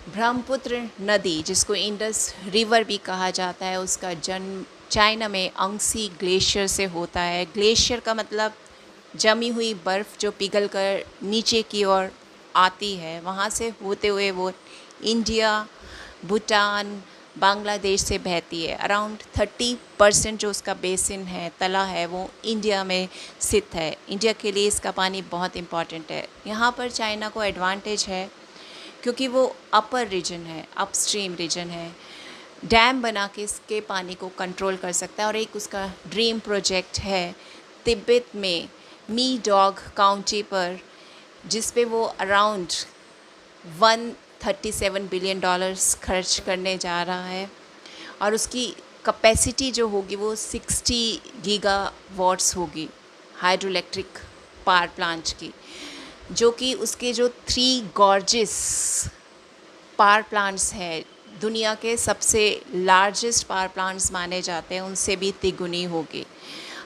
ब्रह्मपुत्र नदी, जिसको Indus river भी कहा जाता है, उसका जन्म चाइना में अंगसी ग्लेशियर से होता है। ग्लेशियर का मतलब जमी हुई बर्फ़ जो पिघल कर नीचे की ओर आती है, वहाँ से होते हुए वो इंडिया, भूटान, बांग्लादेश से बहती है। अराउंड 30% जो उसका बेसिन है, तला है, वो इंडिया में स्थित है। इंडिया के लिए इसका पानी बहुत इम्पॉर्टेंट है। यहाँ पर चाइना को एडवांटेज है क्योंकि वो अपर रीजन है, अपस्ट्रीम रीजन है। डैम बना के इसके पानी को कंट्रोल कर सकता है। और एक उसका ड्रीम प्रोजेक्ट है तिब्बत में मी डॉग काउंटी पर, जिस पे वो अराउंड 137 बिलियन डॉलर्स खर्च करने जा रहा है। और उसकी कैपेसिटी जो होगी वो 60 गीगावाट्स होगी, हाइड्रो इलेक्ट्रिक पावर प्लांट की, जो कि उसके जो 3 गॉर्जियस पावर प्लांट्स हैं, दुनिया के सबसे लार्जेस्ट पावर प्लांट्स माने जाते हैं, उनसे भी तिगुनी होगी।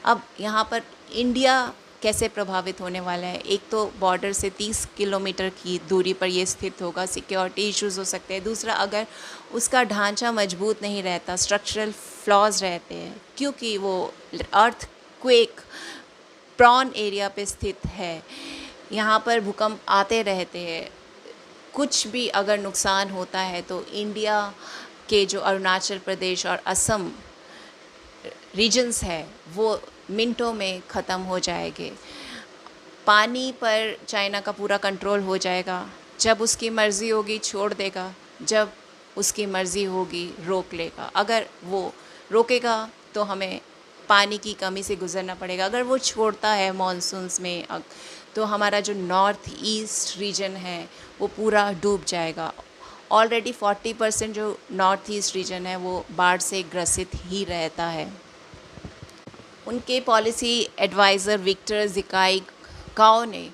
अब यहाँ पर इंडिया कैसे प्रभावित होने वाला है? एक तो बॉर्डर से 30 किलोमीटर की दूरी पर ये स्थित होगा, सिक्योरिटी इश्यूज हो सकते हैं। दूसरा, अगर उसका ढांचा मजबूत नहीं रहता, स्ट्रक्चरल फ्लॉज रहते हैं, क्योंकि वो अर्थ क्वेक प्रॉन एरिया पे स्थित है, यहाँ पर भूकंप आते रहते हैं। कुछ भी अगर नुकसान होता है तो इंडिया के जो अरुणाचल प्रदेश और असम रीजन्स है वो मिनटों में ख़त्म हो जाएंगे। पानी पर चाइना का पूरा कंट्रोल हो जाएगा। जब उसकी मर्ज़ी होगी छोड़ देगा, जब उसकी मर्ज़ी होगी रोक लेगा। अगर वो रोकेगा तो हमें पानी की कमी से गुज़रना पड़ेगा। अगर वो छोड़ता है मॉनसून्स में तो हमारा जो नॉर्थ ईस्ट रीजन है वो पूरा डूब जाएगा। ऑलरेडी 40% जो नॉर्थ ईस्ट रीजन है वो बाढ़ से ग्रसित ही रहता है। उनके पॉलिसी एडवाइज़र विक्टर ज़िकाई गाओ ने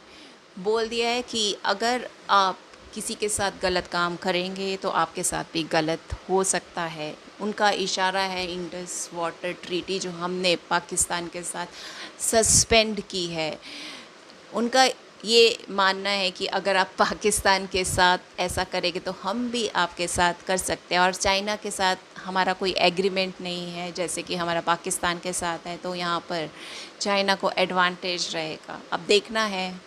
बोल दिया है कि अगर आप किसी के साथ गलत काम करेंगे तो आपके साथ भी गलत हो सकता है। उनका इशारा है इंडस वाटर ट्रीटी जो हमने पाकिस्तान के साथ सस्पेंड की है। उनका ये मानना है कि अगर आप पाकिस्तान के साथ ऐसा करेंगे तो हम भी आपके साथ कर सकते हैं। और चाइना के साथ हमारा कोई एग्रीमेंट नहीं है जैसे कि हमारा पाकिस्तान के साथ है, तो यहाँ पर चाइना को एडवांटेज रहेगा। अब देखना है,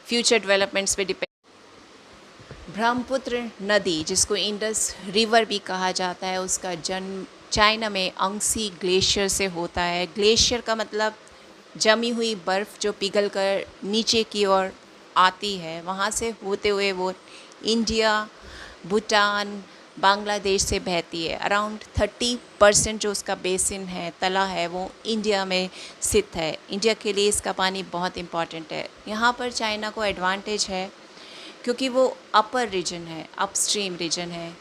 फ्यूचर डेवलपमेंट्स पे डिपेंड। ब्रह्मपुत्र नदी, जिसको इंडस रिवर भी कहा जाता है, उसका जन्म चाइना में अंगसी ग्लेशियर से होता है। ग्लेशियर का मतलब जमी हुई बर्फ़ जो पिघल कर नीचे की ओर आती है, वहाँ से होते हुए वो इंडिया, भूटान, बांग्लादेश से बहती है। अराउंड 30% जो उसका बेसिन है, तला है, वो इंडिया में स्थित है। इंडिया के लिए इसका पानी बहुत इम्पॉर्टेंट है। यहाँ पर चाइना को एडवांटेज है क्योंकि वो अपर रीजन है, अपस्ट्रीम रीजन है।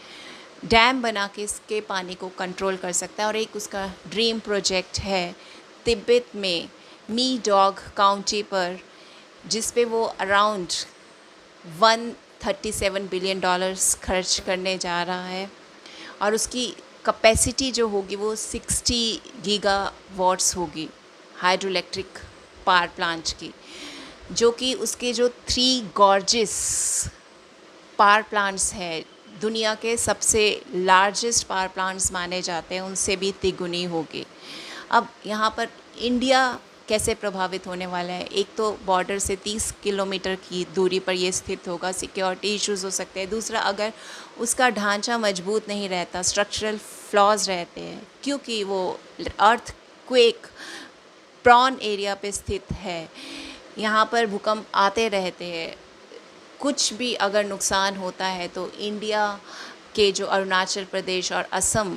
डैम बना के इसके पानी को कंट्रोल कर सकता है। और एक उसका ड्रीम प्रोजेक्ट है तिब्बत में मी डॉग काउंटी पर, जिस पे वो अराउंड 137 बिलियन डॉलर्स खर्च करने जा रहा है। और उसकी कैपेसिटी जो होगी वो 60 गीगावाट्स होगी, हाइड्रो इलेक्ट्रिक पावर प्लांट की, जो कि उसके जो 3 गॉर्जियस पावर प्लांट्स हैं, दुनिया के सबसे लार्जेस्ट पावर प्लांट्स माने जाते हैं, उनसे भी तिगुनी होगी। अब यहाँ पर इंडिया कैसे प्रभावित होने वाला है? एक तो बॉर्डर से 30 किलोमीटर की दूरी पर ये स्थित होगा, सिक्योरिटी इश्यूज हो सकते हैं। दूसरा, अगर उसका ढांचा मजबूत नहीं रहता, स्ट्रक्चरल फ्लॉज रहते हैं, क्योंकि वो अर्थ क्वेक प्रॉन एरिया पे स्थित है, यहाँ पर भूकंप आते रहते हैं। कुछ भी अगर नुकसान होता है तो इंडिया के जो अरुणाचल प्रदेश और असम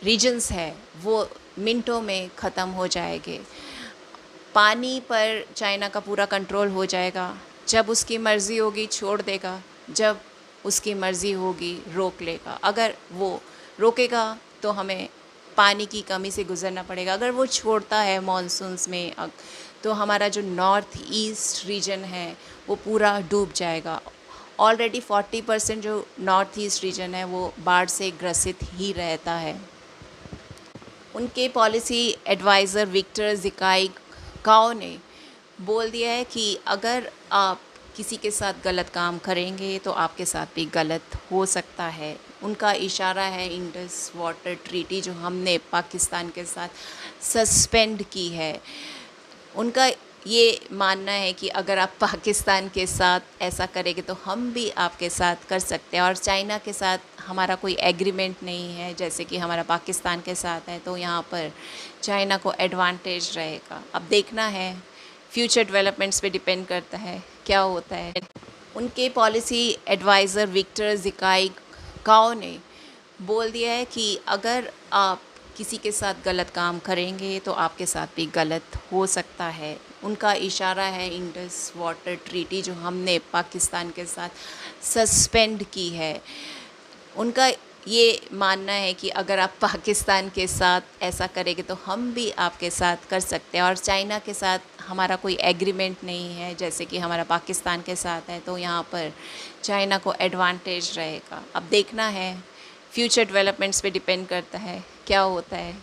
रीजन्स है वो मिनटों में ख़त्म हो जाएंगे। पानी पर चाइना का पूरा कंट्रोल हो जाएगा। जब उसकी मर्ज़ी होगी छोड़ देगा, जब उसकी मर्ज़ी होगी रोक लेगा। अगर वो रोकेगा तो हमें पानी की कमी से गुज़रना पड़ेगा। अगर वो छोड़ता है मॉनसून्स में तो हमारा जो नॉर्थ ईस्ट रीजन है वो पूरा डूब जाएगा। ऑलरेडी 40% जो नॉर्थ ईस्ट रीजन है वो बाढ़ से ग्रसित ही रहता है। उनके पॉलिसी एडवाइज़र विक्टर ज़िकाई गाओ ने बोल दिया है कि अगर आप किसी के साथ गलत काम करेंगे तो आपके साथ भी गलत हो सकता है। उनका इशारा है इंडस वाटर ट्रीटी जो हमने पाकिस्तान के साथ सस्पेंड की है। उनका ये मानना है कि अगर आप पाकिस्तान के साथ ऐसा करेंगे तो हम भी आपके साथ कर सकते हैं, और चाइना के साथ हमारा कोई एग्रीमेंट नहीं है जैसे कि हमारा पाकिस्तान के साथ है, तो यहाँ पर चाइना को एडवांटेज रहेगा। अब देखना है, फ्यूचर डेवलपमेंट्स पे डिपेंड करता है क्या होता है। उनके पॉलिसी एडवाइज़र विक्टर ज़िकाई काओ ने बोल दिया है कि अगर आप किसी के साथ गलत काम करेंगे तो आपके साथ भी गलत हो सकता है। उनका इशारा है इंडस वाटर ट्रीटी जो हमने पाकिस्तान के साथ सस्पेंड की है। उनका ये मानना है कि अगर आप पाकिस्तान के साथ ऐसा करेंगे तो हम भी आपके साथ कर सकते हैं, और चाइना के साथ हमारा कोई एग्रीमेंट नहीं है जैसे कि हमारा पाकिस्तान के साथ है, तो यहाँ पर चाइना को एडवांटेज रहेगा। अब देखना है, फ्यूचर डेवलपमेंट्स पे डिपेंड करता है क्या होता है।